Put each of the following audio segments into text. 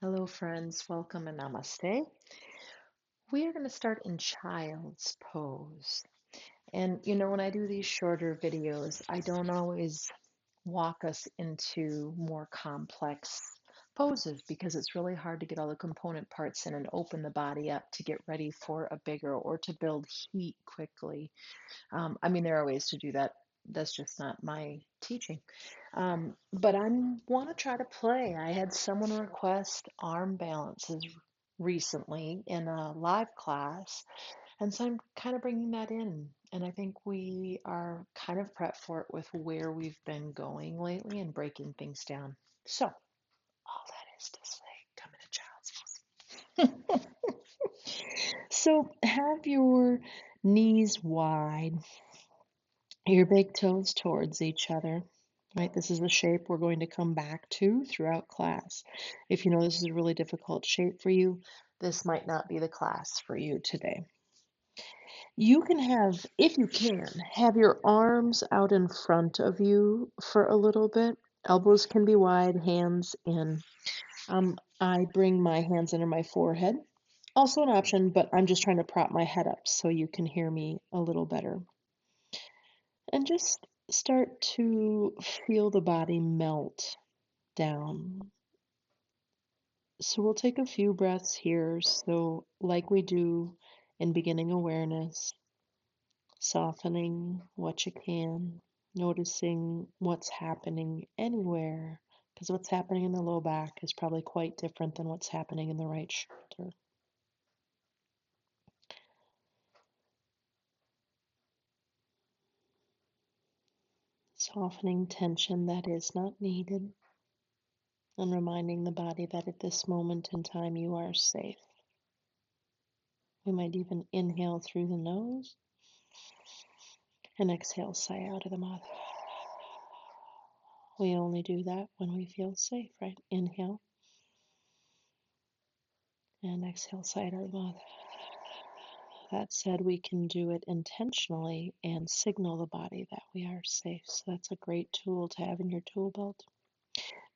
Hello, friends. Welcome and namaste. We are going to start in child's pose. And when I do these shorter videos, I don't always walk us into more complex poses because it's really hard to get all the component parts in and open the body up to get ready for a bigger or to build heat quickly. There are ways to do that. That's just not my teaching. But I want to try to play. I had someone request arm balances recently in a live class, and so I'm kind of bringing that in. And I think we are kind of prepped for it with where we've been going lately and breaking things down. So, all that is to say, come in a child's pose. So, have your knees wide, your big toes towards each other. Right, this is the shape we're going to come back to throughout class. If you know this is a really difficult shape for you, this might not be the class for you today. You can have, if you can, have your arms out in front of you for a little bit. Elbows can be wide, hands in. I bring my hands under my forehead. Also an option, but I'm just trying to prop my head up so you can hear me a little better. And just start to feel the body melt down. So we'll take a few breaths here. So, like we do in beginning awareness, softening what you can, noticing what's happening anywhere, because what's happening in the low back is probably quite different than what's happening in the right shoulder. Softening tension that is not needed, and reminding the body that at this moment in time you are safe. We might even inhale through the nose and exhale, sigh out of the mouth. We only do that when we feel safe, right? Inhale and exhale, sigh out of the mouth. That said, we can do it intentionally and signal the body that we are safe. So that's a great tool to have in your tool belt.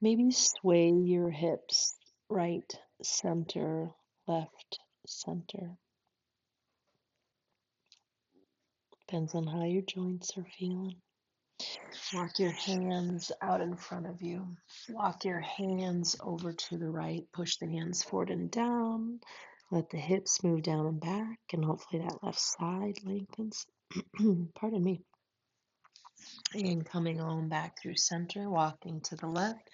Maybe sway your hips right, center, left, center. Depends on how your joints are feeling. Walk your hands out in front of you. Walk your hands over to the right. Push the hands forward and down. Let the hips move down and back, and hopefully that left side lengthens. Pardon me. And coming on back through center, walking to the left,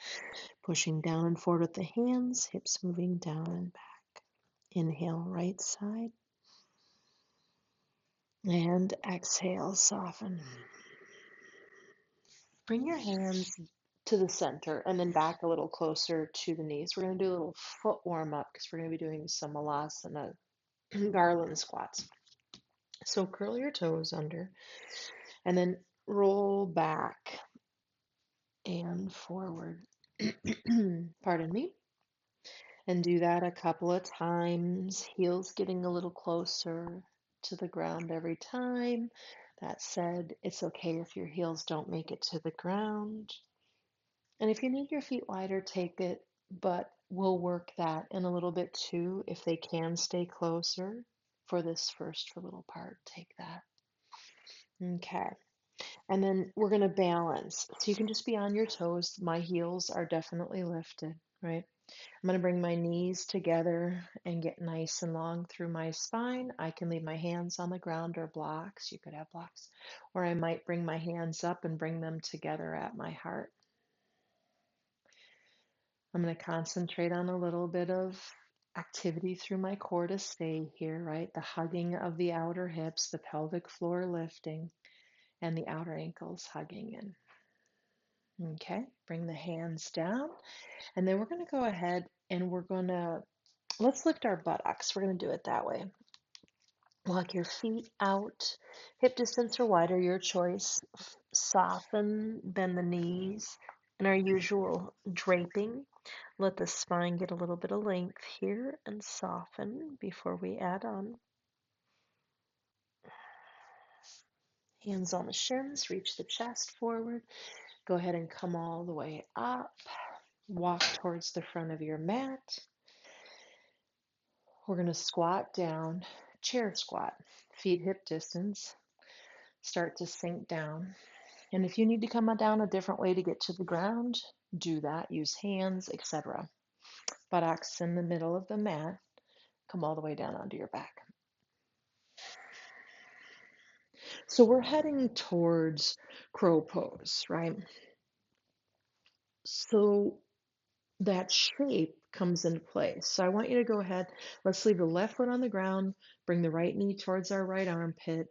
pushing down and forward with the hands, hips moving down and back. Inhale, right side. And exhale, soften. Bring your hands to the center and then back a little closer to the knees. We're going to do a little foot warm up because we're going to be doing some malasana garland squats. So curl your toes under and then roll back and forward. Pardon me. And do that a couple of times. Heels getting a little closer to the ground every time. That said, it's okay if your heels don't make it to the ground. And if you need your feet wider, take it, but we'll work that in a little bit too. If they can stay closer for this first little part, take that. Okay. And then we're going to balance. So you can just be on your toes. My heels are definitely lifted, right? I'm going to bring my knees together and get nice and long through my spine. I can leave my hands on the ground or blocks. You could have blocks. Or I might bring my hands up and bring them together at my heart. I'm going to concentrate on a little bit of activity through my core to stay here, right? The hugging of the outer hips, the pelvic floor lifting, and the outer ankles hugging in. Okay, bring the hands down. And then we're going to go ahead and let's lift our buttocks. We're going to do it that way. Walk your feet out, hip distance or wider, your choice. Soften, bend the knees in our usual draping. Let the spine get a little bit of length here and soften before we add on. Hands on the shins, reach the chest forward. Go ahead and come all the way up. Walk towards the front of your mat. We're going to squat down, chair squat, feet hip distance, start to sink down. And if you need to come down a different way to get to the ground, do that. Use hands, etc. Buttocks in the middle of the mat. Come all the way down onto your back. So we're heading towards crow pose, right? So that shape comes into place. So I want you to go ahead. Let's leave the left foot on the ground, bring the right knee towards our right armpit,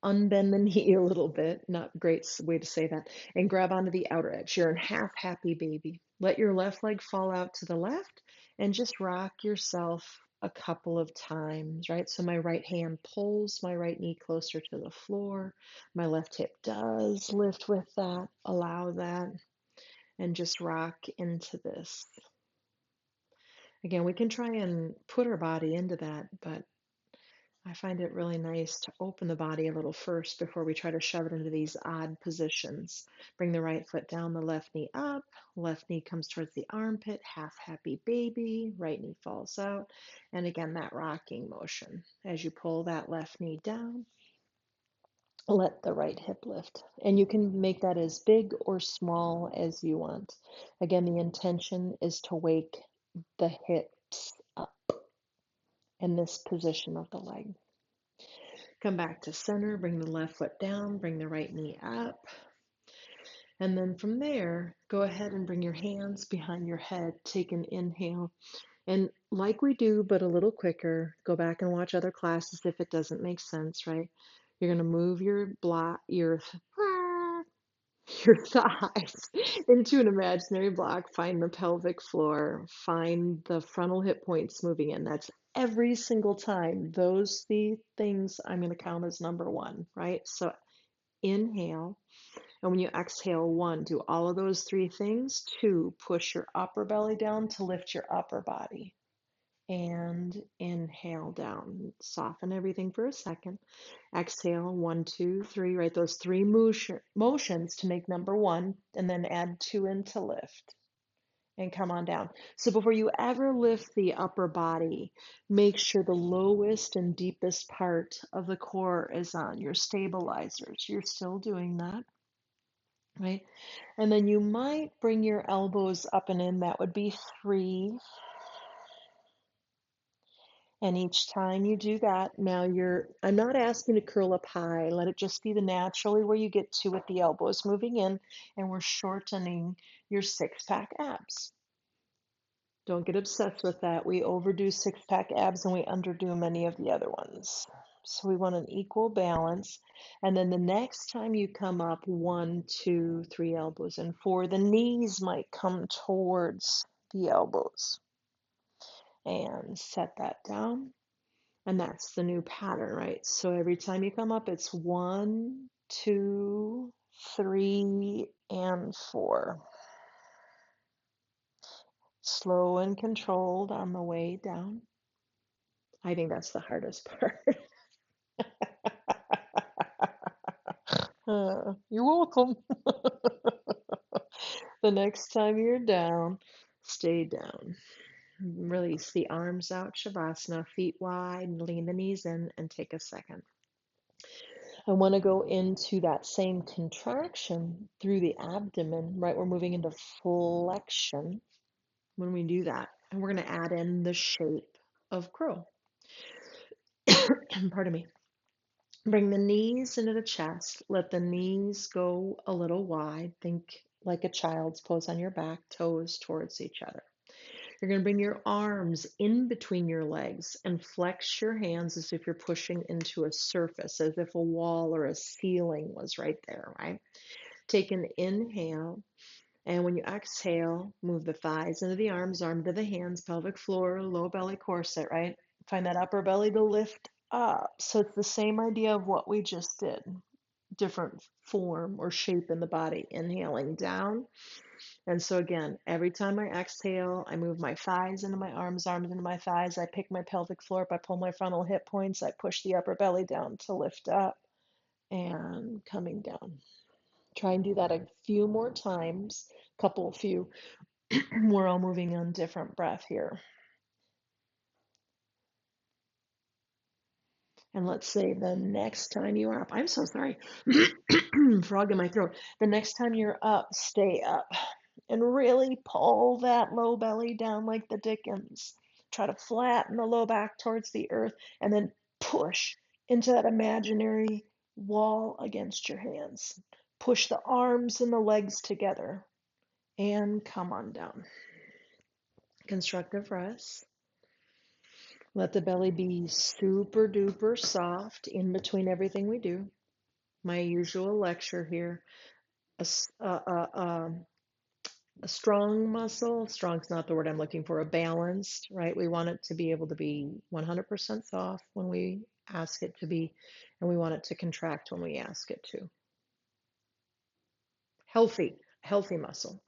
unbend the knee a little bit, not a great way to say that, and grab onto the outer edge. You're in half happy baby. Let your left leg fall out to the left and just rock yourself a couple of times, right? So my right hand pulls my right knee closer to the floor. My left hip does lift with that. Allow that and just rock into this. Again, we can try and put our body into that, but I find it really nice to open the body a little first before we try to shove it into these odd positions. Bring the right foot down, the left knee up, left knee comes towards the armpit, half happy baby, right knee falls out. And again, that rocking motion. As you pull that left knee down, let the right hip lift. And you can make that as big or small as you want. Again, the intention is to wake the hips up in this position of the leg. Come back to center, bring the left foot down, bring the right knee up. And then from there, go ahead and bring your hands behind your head. Take an inhale. And like we do, but a little quicker, go back and watch other classes if it doesn't make sense, right? You're going to move your thighs into an imaginary block. Find the pelvic floor. Find the frontal hip points moving in. That's every single time. Those three things I'm going to count as number one, right? So inhale. And when you exhale, one, do all of those three things. Two, push your upper belly down to lift your upper body. And inhale down. Soften everything for a second. Exhale, one, two, three, right? Those three motions to make number one, and then add two in to lift. And come on down. So before you ever lift the upper body, make sure the lowest and deepest part of the core is on your stabilizers. You're still doing that, right? And then you might bring your elbows up and in. That would be three. And each time you do that, now I'm not asking to curl up high. Let it just be the naturally where you get to with the elbows moving in, and we're shortening your six-pack abs. Don't get obsessed with that. We overdo six-pack abs and we underdo many of the other ones. So we want an equal balance. And then the next time you come up, one, two, three elbows, and four, the knees might come towards the elbows. And set that down. And that's the new pattern, right? So every time you come up, it's one, two, three, and four. Slow and controlled on the way down. I think that's the hardest part. You're welcome. The next time you're down, stay down. Release the arms out, Shavasana, feet wide, lean the knees in, and take a second. I want to go into that same contraction through the abdomen, right? We're moving into flexion when we do that. And we're going to add in the shape of crow. Pardon me. Bring the knees into the chest. Let the knees go a little wide. Think like a child's pose on your back, toes towards each other. You're going to bring your arms in between your legs and flex your hands as if you're pushing into a surface, as if a wall or a ceiling was right there, right? Take an inhale, and when you exhale, move the thighs into the arms, arm to the hands, pelvic floor, low belly corset, right? Find that upper belly to lift up. So it's the same idea of what we just did, different form or shape in the body. Inhaling down. And so again, every time I exhale, I move my thighs into my arms into my thighs. I pick my pelvic floor up. I pull my frontal hip points. I push the upper belly down to lift up and coming down. Try and do that a few more times, few. We're all moving on different breath here. And let's say the next time you are up, I'm so sorry, frog in my throat. The next time you're up, stay up and really pull that low belly down like the Dickens. Try to flatten the low back towards the earth and then push into that imaginary wall against your hands. Push the arms and the legs together and come on down. Constructive rest. Let the belly be super duper soft in between everything we do. My usual lecture here. A, a strong muscle, strong's not the word I'm looking for, a balanced, right? We want it to be able to be 100% soft when we ask it to be, and we want it to contract when we ask it to. Healthy muscle.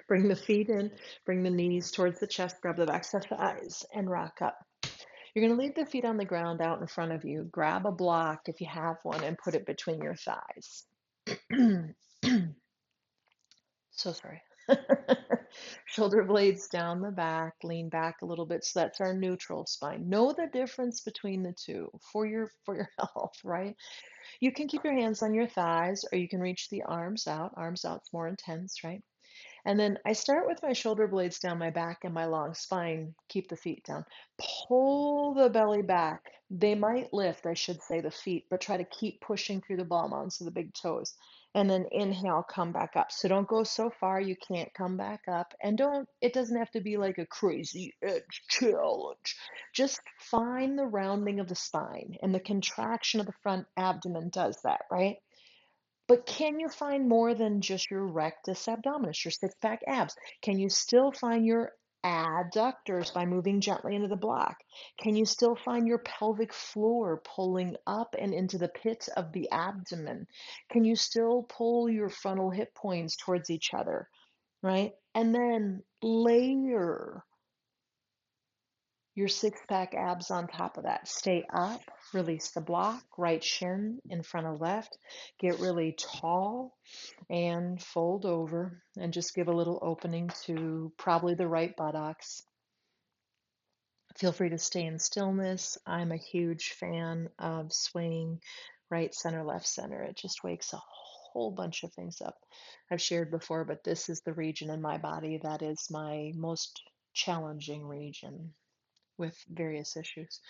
Bring the feet in, bring the knees towards the chest, grab the backs of the thighs, and rock up. You're going to leave the feet on the ground out in front of you. Grab a block if you have one and put it between your thighs. So sorry. Shoulder blades down the back, lean back a little bit. So that's our neutral spine. Know the difference between the two for your health, right? You can keep your hands on your thighs or you can reach the arms out. Arms out's more intense, right? And then I start with my shoulder blades down my back and my long spine. Keep the feet down. Pull the belly back. They might lift, I should say, the feet, but try to keep pushing through the ball mounds of the big toes. And then inhale, come back up. So don't go so far you can't come back up. And it doesn't have to be like a crazy edge challenge. Just find the rounding of the spine, and the contraction of the front abdomen does that, right? But can you find more than just your rectus abdominis, your six pack abs? Can you still find your adductors by moving gently into the block? Can you still find your pelvic floor pulling up and into the pit of the abdomen? Can you still pull your frontal hip points towards each other, right? And then layer your six pack abs on top of that. Stay up, release the block, right shin in front of left. Get really tall and fold over and just give a little opening to probably the right buttocks. Feel free to stay in stillness. I'm a huge fan of swaying right center, left center. It just wakes a whole bunch of things up. I've shared before, but this is the region in my body that is my most challenging region with various issues.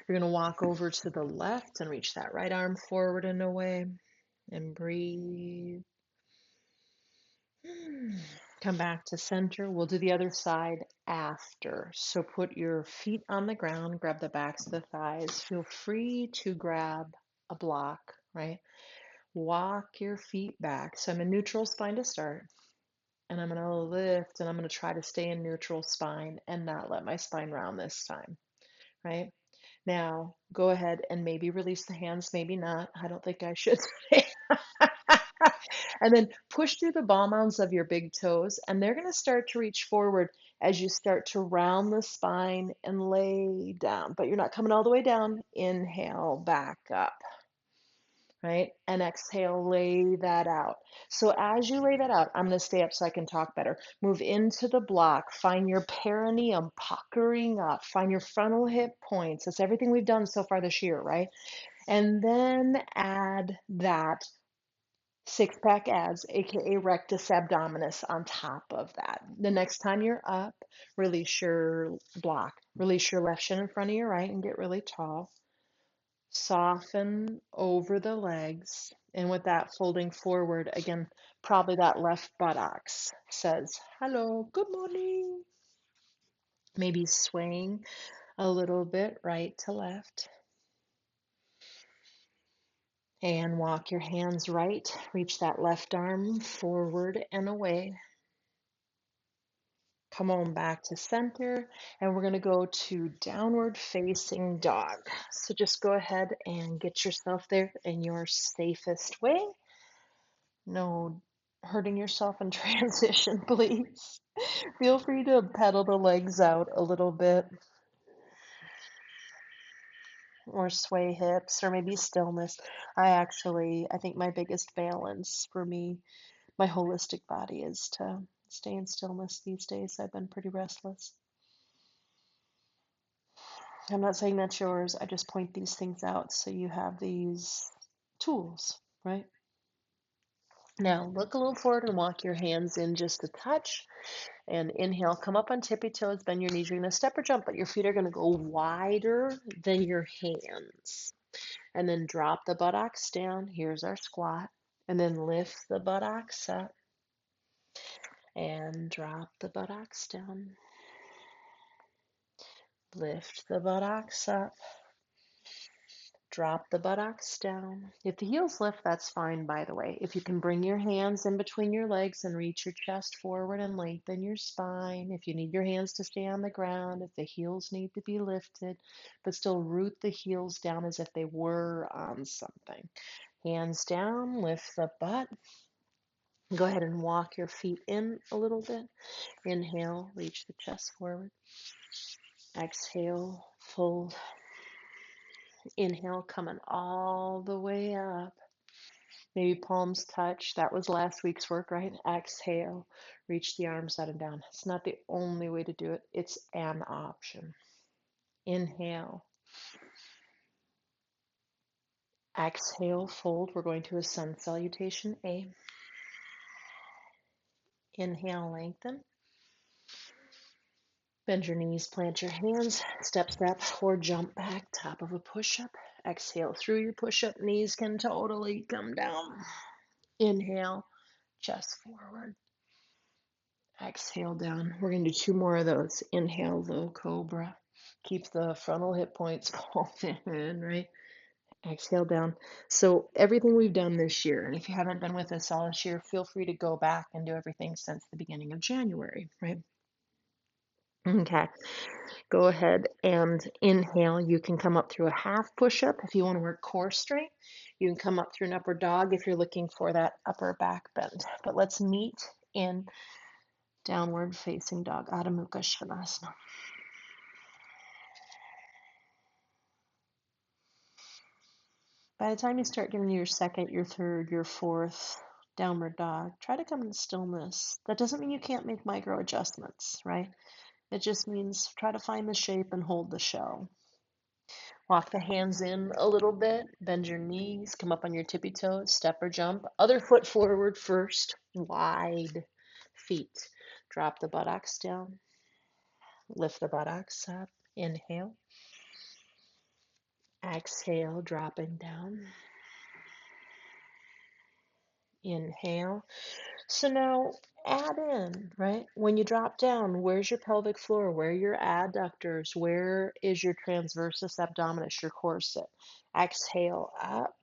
You're going to walk over to the left and reach that right arm forward and away and breathe. Come back to center. We'll do the other side after. So put your feet on the ground, grab the backs of the thighs. Feel free to grab a block, right? Walk your feet back. So I'm in neutral spine to start. And I'm going to lift and I'm going to try to stay in neutral spine and not let my spine round this time, right? Now, go ahead and maybe release the hands, maybe not. I don't think I should. And then push through the ball mounds of your big toes, and they're going to start to reach forward as you start to round the spine and lay down. But you're not coming all the way down. Inhale, back up, right? And exhale, lay that out. So as you lay that out, I'm going to stay up so I can talk better. Move into the block. Find your perineum puckering up. Find your frontal hip points. That's everything we've done so far this year, right? And then add that six pack abs, aka rectus abdominis, on top of that. The next time you're up, release your block. Release your left shin in front of your right and get really tall. Soften over the legs. And with that folding forward, again, probably that left buttocks says, hello, good morning. Maybe swaying a little bit right to left. And walk your hands right. Reach that left arm forward and away. Come on back to center, and we're going to go to downward facing dog. So just go ahead and get yourself there in your safest way. No hurting yourself in transition, please. Feel free to pedal the legs out a little bit, or sway hips, or maybe stillness. I think my biggest balance for me, my holistic body, is to stay in stillness these days. I've been pretty restless. I'm not saying that's yours. I just point these things out so you have these tools, right? Now look a little forward and walk your hands in just a touch. And inhale, come up on tippy toes, bend your knees. You're going to step or jump, but your feet are going to go wider than your hands. And then drop the buttocks down. Here's our squat. And then lift the buttocks up and drop the buttocks down. Lift the buttocks up. Drop the buttocks down. If the heels lift, that's fine, by the way. If you can bring your hands in between your legs and reach your chest forward and lengthen your spine. If you need your hands to stay on the ground, if the heels need to be lifted, but still root the heels down as if they were on something. Hands down, lift the butt. Go ahead and walk your feet in a little bit. Inhale, reach the chest forward. Exhale, fold. Inhale, coming all the way up. Maybe palms touch. That was last week's work, right? Exhale, reach the arms out and down. It's not the only way to do it, it's an option. Inhale. Exhale, fold. We're going to a sun salutation A. Inhale, lengthen. Bend your knees, plant your hands, step, or jump back, top of a push-up. Exhale through your push-up, knees can totally come down. Inhale, chest forward. Exhale down. We're going to do 2 more of those. Inhale, low cobra. Keep the frontal hip points open, right? Exhale down. So everything we've done this year, and if you haven't been with us all this year, feel free to go back and do everything since the beginning of January, right? Okay. Go ahead and inhale. You can come up through a half push-up if you want to work core strength. You can come up through an upward dog if you're looking for that upper back bend. But let's meet in downward facing dog, Adho Mukha Svanasana. By the time you start getting your second, your third, your fourth downward dog, try to come in stillness. That doesn't mean you can't make micro adjustments, right? It just means try to find the shape and hold the show. Walk the hands in a little bit, bend your knees, come up on your tippy toes, step or jump. Other foot forward first, wide feet. Drop the buttocks down, lift the buttocks up. Inhale. Exhale, dropping down. Inhale. So now add in, right? When you drop down, where's your pelvic floor? Where are your adductors? Where is your transversus abdominis, your corset? Exhale up.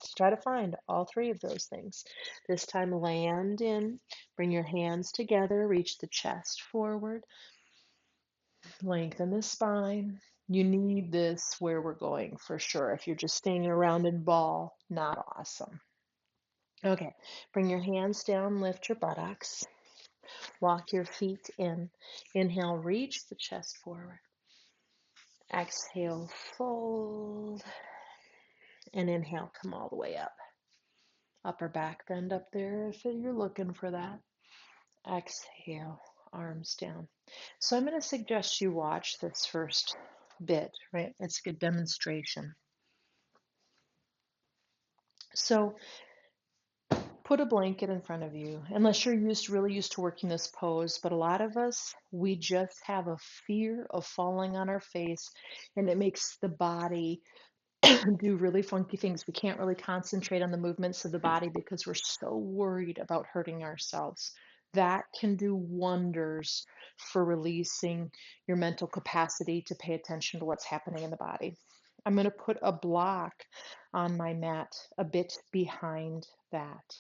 So try to find all 3 of those things. This time land in, bring your hands together, reach the chest forward, lengthen the spine. You need this where we're going for sure. If you're just staying in a rounded ball, not awesome. Okay, bring your hands down, lift your buttocks, walk your feet in. Inhale, reach the chest forward. Exhale, fold. And inhale, come all the way up. Upper back bend up there if you're looking for that. Exhale, arms down. So I'm going to suggest you watch this first bit, right? It's a good demonstration. So put a blanket in front of you, unless you're really used to working this pose. But a lot of us, we just have a fear of falling on our face, and it makes the body do really funky things. We can't really concentrate on the movements of the body because we're so worried about hurting ourselves. That can do wonders for releasing your mental capacity to pay attention to what's happening in the body. I'm going to put a block on my mat a bit behind that.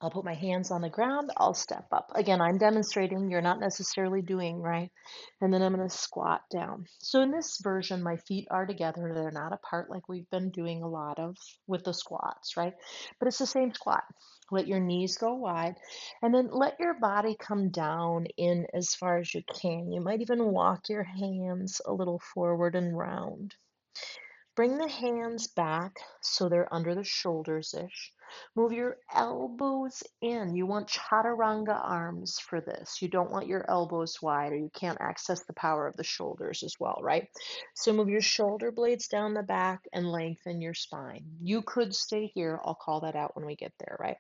I'll put my hands on the ground, I'll step up. Again, I'm demonstrating, you're not necessarily doing, right? And then I'm going to squat down. So in this version, my feet are together. They're not apart like we've been doing a lot of with the squats, right? But it's the same squat. Let your knees go wide, and then let your body come down in as far as you can. You might even walk your hands a little forward and round. Bring the hands back so they're under the shoulders-ish. Move your elbows in. You want chaturanga arms for this. You don't want your elbows wide, or you can't access the power of the shoulders as well, right? So move your shoulder blades down the back and lengthen your spine. You could stay here. I'll call that out when we get there, right?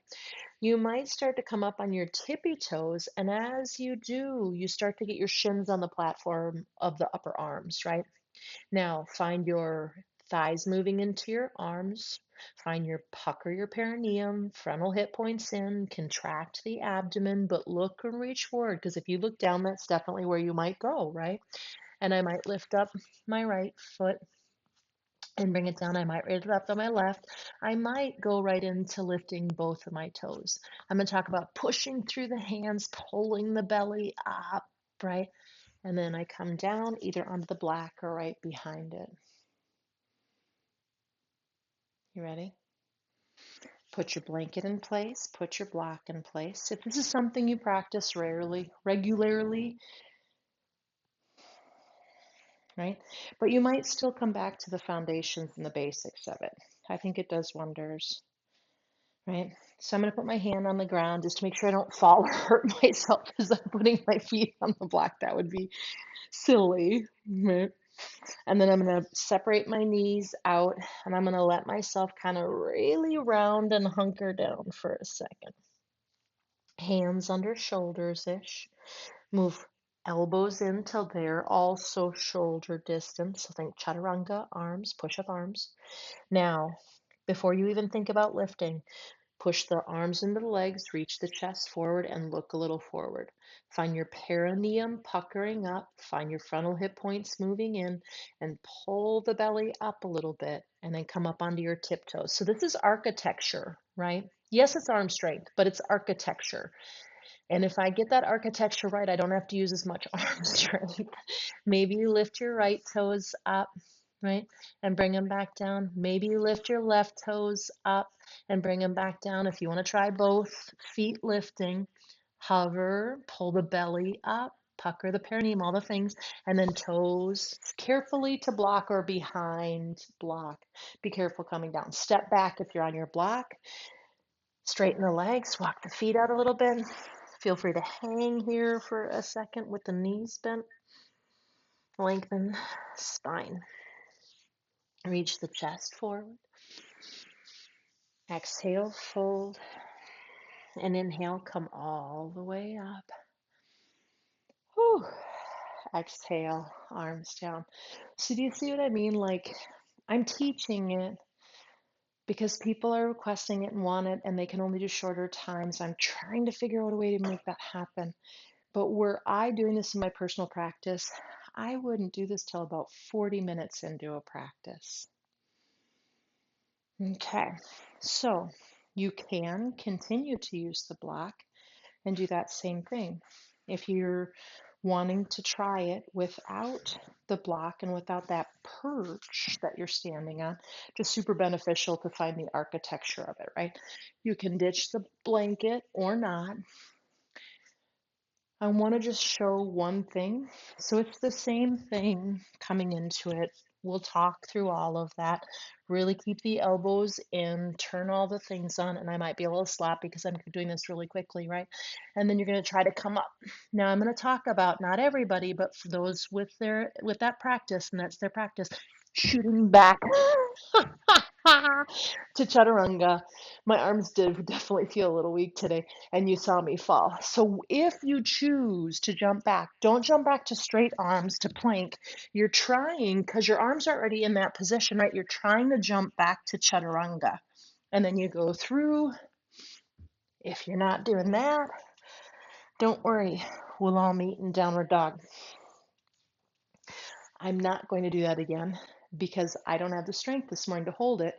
You might start to come up on your tippy toes, and as you do, you start to get your shins on the platform of the upper arms, right? Now, find your thighs moving into your arms. Find your pucker your perineum, frontal hip points in, contract the abdomen, but look and reach forward, because if you look down, that's definitely where you might go, right? And I might lift up my right foot and bring it down. I might raise it up on my left. I might go right into lifting both of my toes. I'm going to talk about pushing through the hands, pulling the belly up, right? And then I come down either onto the black or right behind it. You ready? Put your blanket in place, put your block in place. If this is something you practice regularly, right? But you might still come back to the foundations and the basics of it. I think it does wonders, right? So I'm going to put my hand on the ground just to make sure I don't fall or hurt myself as I'm putting my feet on the block. That would be silly, right? And then I'm going to separate my knees out, and I'm going to let myself kind of really round and hunker down for a second. Hands under shoulders-ish. Move elbows in till they're also shoulder distance. So think chaturanga arms, push-up arms. Now, before you even think about lifting, push the arms into the legs, reach the chest forward, and look a little forward. Find your perineum puckering up, find your frontal hip points moving in, and pull the belly up a little bit, and then come up onto your tiptoes. So this is architecture, right? Yes, it's arm strength, but it's architecture. And if I get that architecture right, I don't have to use as much arm strength. Maybe you lift your right toes up, right, and bring them back down. Maybe you lift your left toes up and bring them back down. If you want to try both, feet lifting, hover, pull the belly up, pucker the perineum, all the things, and then toes carefully to block or behind block. Be careful coming down. Step back if you're on your block. Straighten the legs, walk the feet out a little bit. Feel free to hang here for a second with the knees bent. Lengthen spine. Reach the chest forward. Exhale, fold. And inhale, come all the way up. Whew. Exhale, arms down. So do you see what I mean? Like, I'm teaching it because people are requesting it and want it, and they can only do shorter times. I'm trying to figure out a way to make that happen. But were I doing this in my personal practice, I wouldn't do this till about 40 minutes into a practice. Okay, so you can continue to use the block and do that same thing. If you're wanting to try it without the block and without that perch that you're standing on, just super beneficial to find the architecture of it, right? You can ditch the blanket or not. I want to just show one thing. So it's the same thing coming into it. We'll talk through all of that. Really keep the elbows in, turn all the things on, and I might be a little slap because I'm doing this really quickly, right? And then you're going to try to come up. Now I'm going to talk about not everybody, but for those with that practice, and that's their practice, shooting back to chaturanga. My arms did definitely feel a little weak today, and you saw me fall. So if you choose to jump back, don't jump back to straight arms to plank. You're trying, because your arms are already in that position, right? You're trying to jump back to chaturanga. And then you go through. If you're not doing that, don't worry. We'll all meet in downward dog. I'm not going to do that again because I don't have the strength this morning to hold it.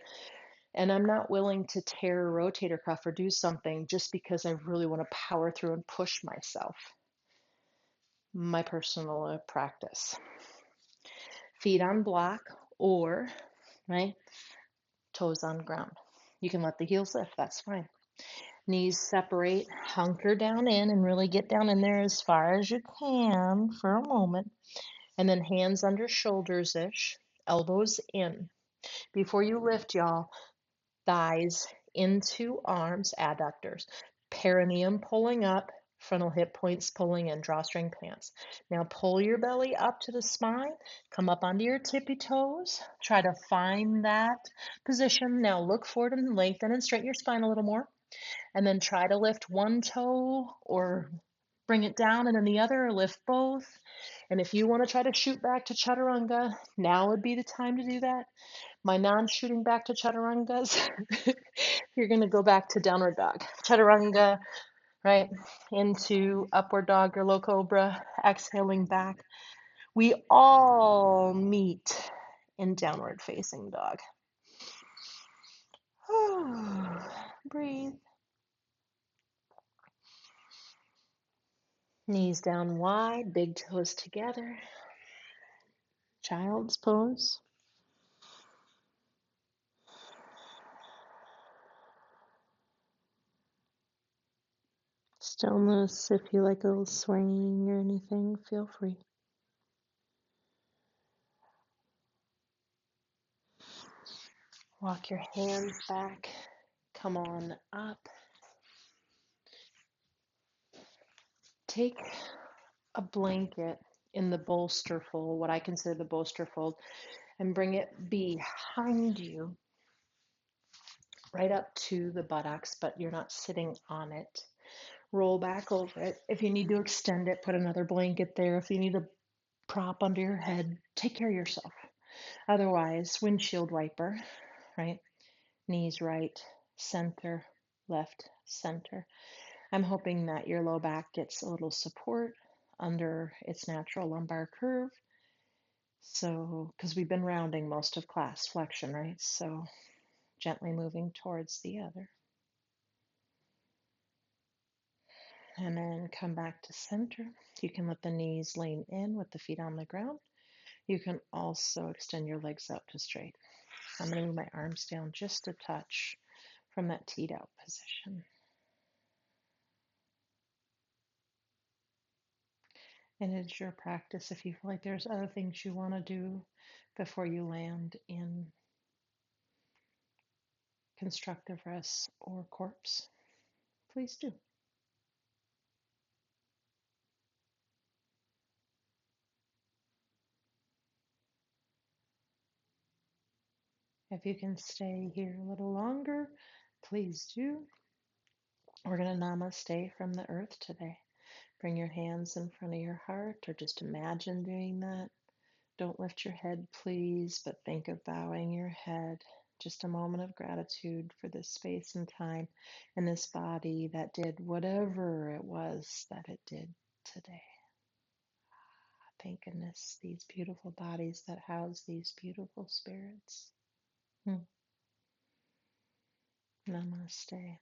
And I'm not willing to tear a rotator cuff or do something just because I really want to power through and push myself. My personal practice. Feet on block or, right, toes on ground. You can let the heels lift, that's fine. Knees separate, hunker down in and really get down in there as far as you can for a moment. And then hands under shoulders-ish, elbows in. Before you lift, y'all, thighs into arms, adductors, perineum pulling up, frontal hip points pulling in, drawstring pants. Now pull your belly up to the spine, come up onto your tippy toes, try to find that position. Now look forward and lengthen and straighten your spine a little more, and then try to lift one toe or bring it down and then the other, or lift both. And if you want to try to shoot back to chaturanga, now would be the time to do that. My non-shooting back to chaturangas, you're going to go back to downward dog. Chaturanga, right? Into upward dog or low cobra, exhaling back. We all meet in downward facing dog. Breathe. Knees down wide, big toes together. Child's pose. Stillness, if you like a little swaying or anything, feel free. Walk your hands back. Come on up. Take a blanket in the bolster fold, what I consider the bolster fold, and bring it behind you, right up to the buttocks, but you're not sitting on it. Roll back over it. If you need to extend it, put another blanket there. If you need a prop under your head, take care of yourself. Otherwise, windshield wiper, right? Knees right, center, left, center. I'm hoping that your low back gets a little support under its natural lumbar curve. So, because we've been rounding most of class, flexion, right? So, gently moving towards the other. And then come back to center. You can let the knees lean in with the feet on the ground. You can also extend your legs out to straight. I'm going to move my arms down just a touch from that teed out position. And it's your practice. If you feel like there's other things you want to do before you land in constructive rest or corpse, please do. If you can stay here a little longer, please do. We're going to namaste from the earth today. Bring your hands in front of your heart, or just imagine doing that. Don't lift your head, please, but think of bowing your head. Just a moment of gratitude for this space and time and this body that did whatever it was that it did today. Thank goodness, these beautiful bodies that house these beautiful spirits. Namaste.